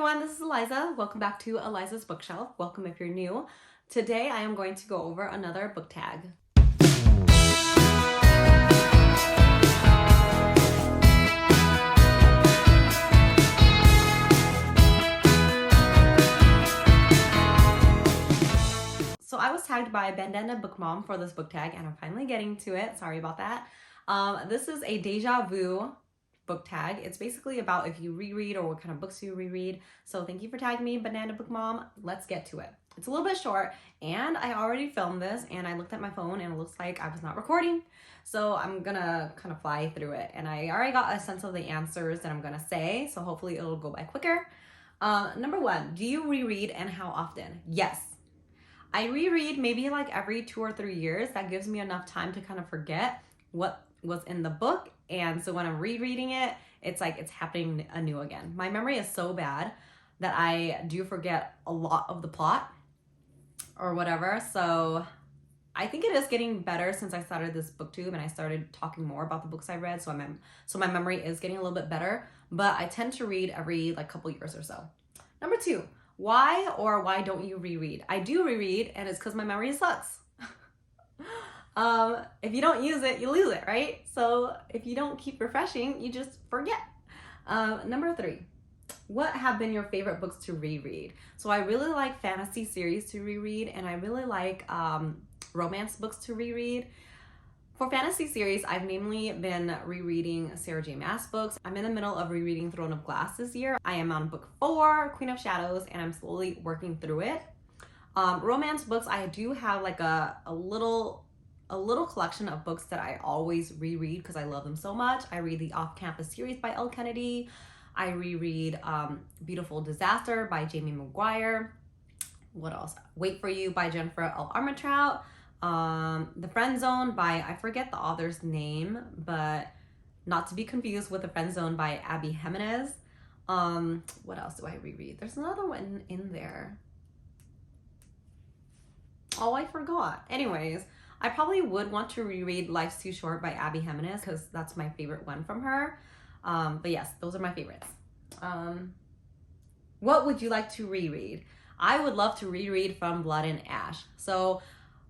everyone, this is Eliza. Welcome back to Eliza's Bookshelf. Welcome if you're new. Today I am going to go over another book tag. So I was tagged by Bandana Book Mom for this book tag and I'm finally getting to it. Sorry about that. This is a Deja Vu book tag. It's basically about if you reread or what kind of books you reread. So thank you for tagging me, Banana Book Mom. Let's get to it. It's a little bit short and I already filmed this and I looked at my phone and it looks like I was not recording. So I'm gonna kind of fly through it and I already got a sense of the answers that I'm gonna say. So hopefully it'll go by quicker. Number one, do you reread and how often? Yes. I reread maybe like every 2 or 3 years. That gives me enough time to kind of forget what was in the book, and so when I'm rereading it, it's like it's happening anew again. My memory is so bad that I do forget a lot of the plot or whatever, so I think it is getting better since I started this booktube and I started talking more about the books I read, so my memory is getting a little bit better, but I tend to read every like couple years or so. Number 2, why don't you reread? I do reread and it's because my memory sucks. If you don't use it, you lose it, right? So if you don't keep refreshing, you just forget. Number 3, what have been your favorite books to reread? So I really like fantasy series to reread and I really like romance books to reread. For fantasy series, I've mainly been rereading Sarah J. Maas books. I'm in the middle of rereading Throne of Glass this year. I am on book 4, Queen of Shadows, and I'm slowly working through it. Romance books, I do have like a little collection of books that I always reread because I love them so much. I read the Off-Campus series by Elle Kennedy. I reread Beautiful Disaster by Jamie McGuire. What else? Wait for You by Jennifer L. Armentrout. The Friend Zone by, I forget the author's name, but not to be confused with The Friend Zone by Abby Jimenez. What else do I reread? There's another one in there. Oh, I forgot. Anyways, I probably would want to reread Life's Too Short by Abby Jimenez because that's my favorite one from her. But yes, those are my favorites. What would you like to reread? I would love to reread From Blood and Ash. So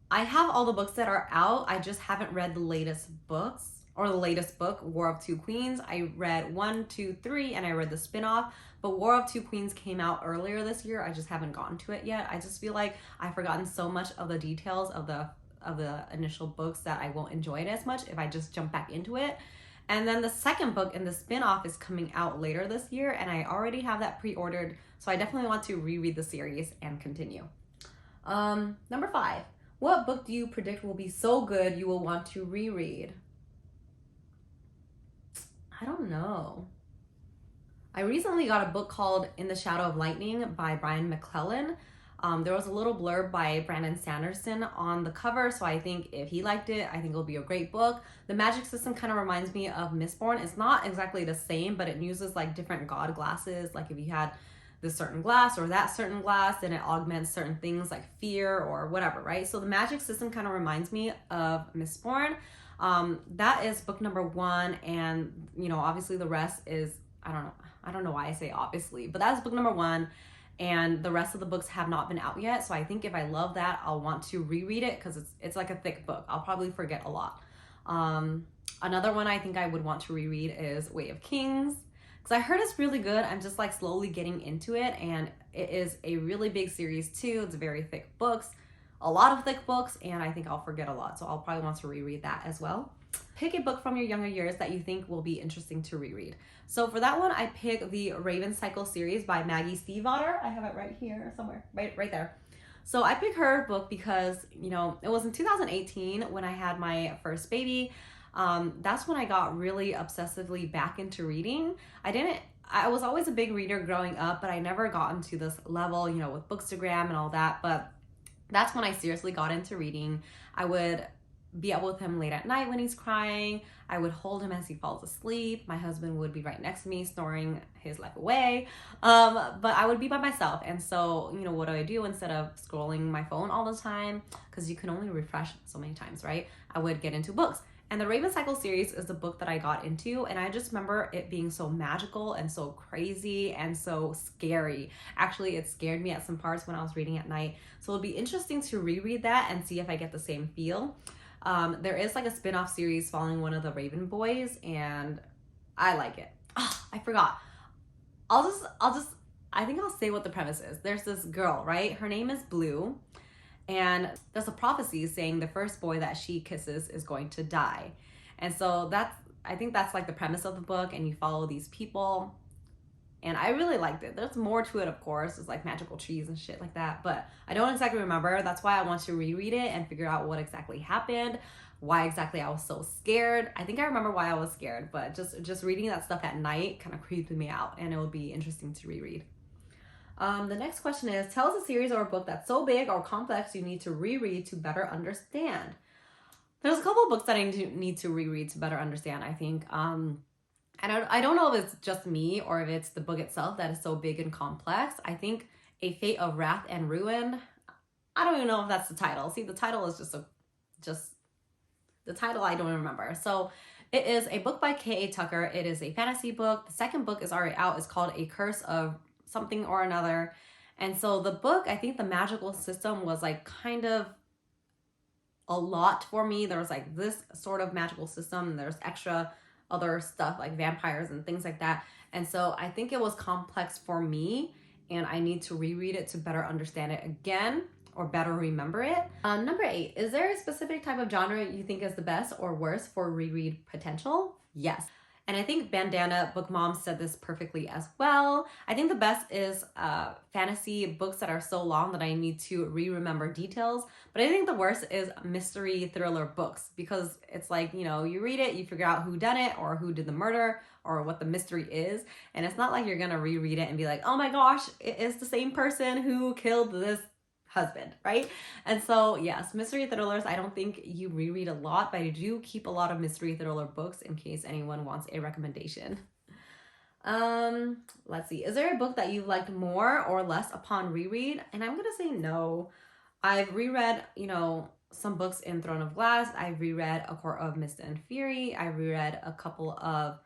I have all the books that are out. I just haven't read the latest books or the latest book, War of Two Queens. I read 1, 2, 3, and I read the spin-off. But War of Two Queens came out earlier this year. I just haven't gotten to it yet. I just feel like I've forgotten so much of the details of the initial books that I won't enjoy it as much if I just jump back into it. And then the second book in the spin-off is coming out later this year and I already have that pre-ordered, so I definitely want to reread the series and continue. Number 5, what book do you predict will be so good you will want to reread? I don't know. I recently got a book called In the Shadow of Lightning by Brian McClellan. There was a little blurb by Brandon Sanderson on the cover, so I think if he liked it, I think it'll be a great book. The magic system kind of reminds me of Mistborn. It's not exactly the same, but it uses like different god glasses. Like if you had this certain glass or that certain glass, then it augments certain things like fear or whatever, right? So the magic system kind of reminds me of Mistborn. That is book number 1, and you know, obviously the rest is, I don't know why I say obviously, but that's book number 1. And the rest of the books have not been out yet. So I think if I love that, I'll want to reread it because it's like a thick book. I'll probably forget a lot. Another one I think I would want to reread is Way of Kings because I heard it's really good. I'm just like slowly getting into it and it is a really big series too. It's very thick books, a lot of thick books, and I think I'll forget a lot. So I'll probably want to reread that as well. Pick a book from your younger years that you think will be interesting to reread. So for that one, I pick the Raven Cycle series by Maggie Stiefvater. I have it right here somewhere, right there. So I picked her book because, you know, it was in 2018 when I had my first baby. That's when I got really obsessively back into reading. I was always a big reader growing up, but I never got into this level, you know, with Bookstagram and all that. But that's when I seriously got into reading. I would be up with him late at night when he's crying. I would hold him as he falls asleep. My husband would be right next to me snoring his life away. But I would be by myself. And so, you know, what do I do instead of scrolling my phone all the time? Because you can only refresh so many times, right? I would get into books. And the Raven Cycle series is the book that I got into, and I just remember it being so magical and so crazy and so scary. Actually, it scared me at some parts when I was reading at night. So it'll be interesting to reread that and see if I get the same feel. There is like a spin-off series following one of the Raven boys, and I like it. Oh, I forgot. I think I'll say what the premise is. There's this girl, right? Her name is Blue. And there's a prophecy saying the first boy that she kisses is going to die. And so I think that's like the premise of the book, and you follow these people. And I really liked it. There's more to it, of course. There's like magical trees and shit like that, but I don't exactly remember. That's why I want to reread it and figure out what exactly happened, why exactly I was so scared. I think I remember why I was scared, but just reading that stuff at night kind of creeped me out, and it would be interesting to reread. The next question is, tell us a series or a book that's so big or complex you need to reread to better understand. There's a couple of books that I need to reread to better understand, I think. And I don't know if it's just me or if it's the book itself that is so big and complex. I think A Fate of Wrath and Ruin, I don't even know if that's the title. See, the title is just the title I don't remember. So it is a book by K.A. Tucker. It is a fantasy book. The second book is already out. It's called A Curse of something or another. And so the book, I think the magical system was like kind of a lot for me. There was like this sort of magical system, and there's extra other stuff like vampires and things like that. And so I think it was complex for me, and I need to reread it to better understand it again or better remember it. Number 8, is there a specific type of genre you think is the best or worst for reread potential? Yes. And I think Bandana Book Mom said this perfectly as well. I think the best is fantasy books that are so long that I need to remember details. But I think the worst is mystery thriller books, because it's like, you know, you read it, you figure out who done it or who did the murder or what the mystery is. And it's not like you're gonna reread it and be like, oh my gosh, it is the same person who killed this husband, right? And so yes, mystery thrillers, I don't think you reread a lot, but I do keep a lot of mystery thriller books in case anyone wants a recommendation. Let's see, is there a book that you liked more or less upon reread? And I'm gonna say no. I've reread, you know, some books in Throne of Glass. I've reread A Court of Mist and Fury. I reread a couple of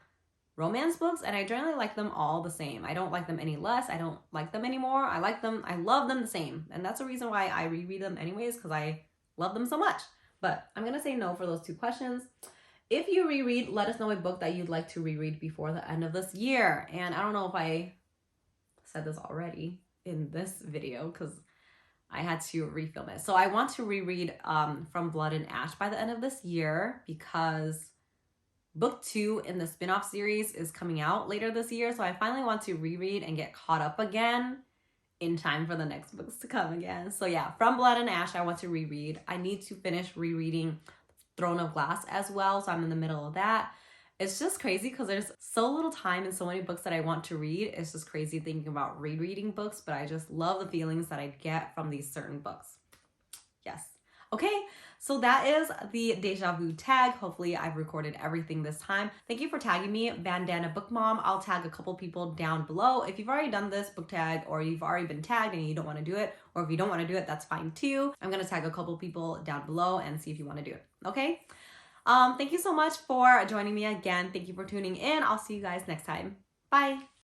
romance books, and I generally like them all the same. I don't like them any less. I don't like them anymore. I like them. I love them the same. And that's the reason why I reread them anyways, because I love them so much. But I'm going to say no for those 2 questions. If you reread, let us know a book that you'd like to reread before the end of this year. And I don't know if I said this already in this video because I had to refilm it. So I want to reread From Blood and Ash by the end of this year, because book 2 in the spin-off series is coming out later this year. So I finally want to reread and get caught up again in time for the next books to come again. So yeah, From Blood and Ash, I want to reread. I need to finish rereading Throne of Glass as well. So I'm in the middle of that. It's just crazy because there's so little time and so many books that I want to read. It's just crazy thinking about rereading books, but I just love the feelings that I get from these certain books. Yes. Okay, so that is the Deja Vu tag. Hopefully I've recorded everything this time. Thank you for tagging me, Bandana Book Mom. I'll tag a couple people down below. If you've already done this book tag, or you've already been tagged and you don't want to do it, or if you don't want to do it, that's fine too. I'm going to tag a couple people down below and see if you want to do it. Okay? Thank you so much for joining me again. Thank you for tuning in. I'll see you guys next time. Bye.